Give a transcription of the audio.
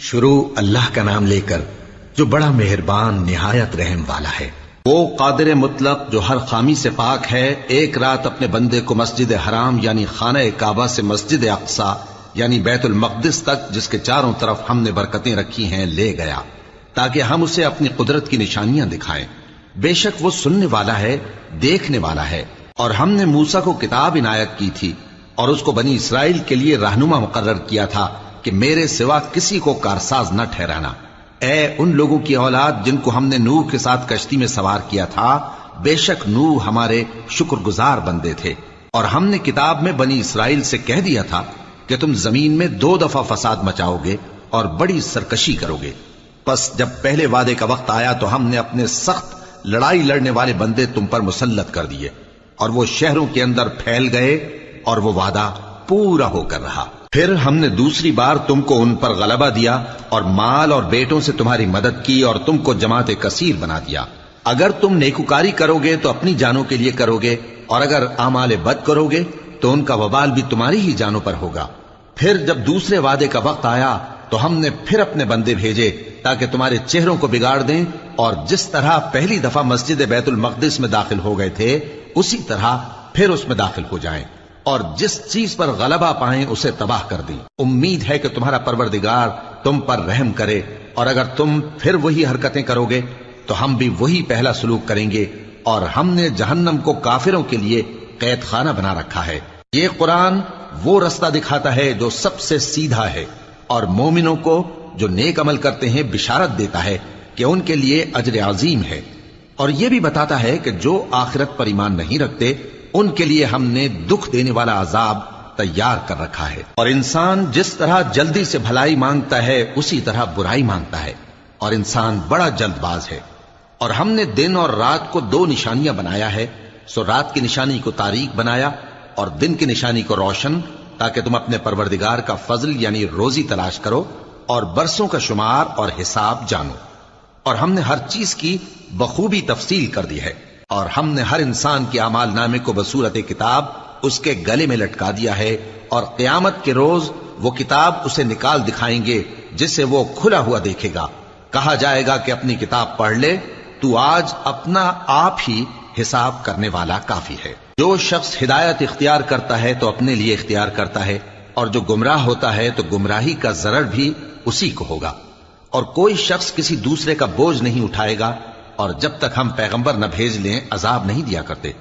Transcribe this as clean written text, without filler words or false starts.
شروع اللہ کا نام لے کر جو بڑا مہربان نہایت رحم والا ہے۔ وہ قادر مطلق جو ہر خامی سے پاک ہے، ایک رات اپنے بندے کو مسجد حرام یعنی خانہ کعبہ سے مسجد اقصی یعنی بیت المقدس تک، جس کے چاروں طرف ہم نے برکتیں رکھی ہیں، لے گیا تاکہ ہم اسے اپنی قدرت کی نشانیاں دکھائیں۔ بے شک وہ سننے والا ہے، دیکھنے والا ہے۔ اور ہم نے موسیٰ کو کتاب عنایت کی تھی اور اس کو بنی اسرائیل کے لیے رہنما مقرر کیا تھا کہ میرے سوا کسی کو کارساز نہ ٹھہرانا۔ اے ان لوگوں کی اولاد جن کو ہم نے نوح کے ساتھ کشتی میں سوار کیا تھا، بے شک نوح ہمارے شکر گزار بندے تھے۔ اور ہم نے کتاب میں بنی اسرائیل سے کہہ دیا تھا کہ تم زمین میں 2 دفعہ فساد مچاؤ گے اور بڑی سرکشی کرو گے۔ پس جب پہلے وعدے کا وقت آیا تو ہم نے اپنے سخت لڑائی لڑنے والے بندے تم پر مسلط کر دیے، اور وہ شہروں کے اندر پھیل گئے اور وہ وعدہ پورا ہو کر رہا۔ پھر ہم نے دوسری بار تم کو ان پر غلبہ دیا اور مال اور بیٹوں سے تمہاری مدد کی اور تم کو جماعت کثیر بنا دیا۔ اگر تم نیکوکاری کرو گے تو اپنی جانوں کے لیے کرو گے، اور اگر اعمال بد کرو گے تو ان کا وبال بھی تمہاری ہی جانوں پر ہوگا۔ پھر جب دوسرے وعدے کا وقت آیا تو ہم نے پھر اپنے بندے بھیجے تاکہ تمہارے چہروں کو بگاڑ دیں، اور جس طرح پہلی دفعہ مسجد بیت المقدس میں داخل ہو گئے تھے اسی طرح پھر اس میں داخل ہو جائیں، اور جس چیز پر غلبہ پائیں اسے تباہ کر دیں۔ امید ہے کہ تمہارا پروردگار تم پر رحم کرے، اور اگر تم پھر وہی حرکتیں کرو گے تو ہم بھی وہی پہلا سلوک کریں گے، اور ہم نے جہنم کو کافروں کے لیے قید خانہ بنا رکھا ہے۔ یہ قرآن وہ رستہ دکھاتا ہے جو سب سے سیدھا ہے، اور مومنوں کو جو نیک عمل کرتے ہیں بشارت دیتا ہے کہ ان کے لیے اجر عظیم ہے، اور یہ بھی بتاتا ہے کہ جو آخرت پر ایمان نہیں رکھتے ان کے لیے ہم نے دکھ دینے والا عذاب تیار کر رکھا ہے۔ اور انسان جس طرح جلدی سے بھلائی مانگتا ہے اسی طرح برائی مانگتا ہے، اور انسان بڑا جلد باز ہے۔ اور ہم نے دن اور رات کو 2 نشانیاں بنایا ہے، سو رات کی نشانی کو تاریک بنایا اور دن کی نشانی کو روشن، تاکہ تم اپنے پروردگار کا فضل یعنی روزی تلاش کرو اور برسوں کا شمار اور حساب جانو۔ اور ہم نے ہر چیز کی بخوبی تفصیل کر دی ہے، اور ہم نے ہر انسان کے اعمال نامے کو بصورت کتاب اس کے گلے میں لٹکا دیا ہے، اور قیامت کے روز وہ کتاب اسے نکال دکھائیں گے جسے وہ کھلا ہوا دیکھے گا۔ کہا جائے گا کہ اپنی کتاب پڑھ لے، تو آج اپنا آپ ہی حساب کرنے والا کافی ہے۔ جو شخص ہدایت اختیار کرتا ہے تو اپنے لیے اختیار کرتا ہے، اور جو گمراہ ہوتا ہے تو گمراہی کا ضرر بھی اسی کو ہوگا۔ اور کوئی شخص کسی دوسرے کا بوجھ نہیں اٹھائے گا، اور جب تک ہم پیغمبر نہ بھیج لیں عذاب نہیں دیا کرتے۔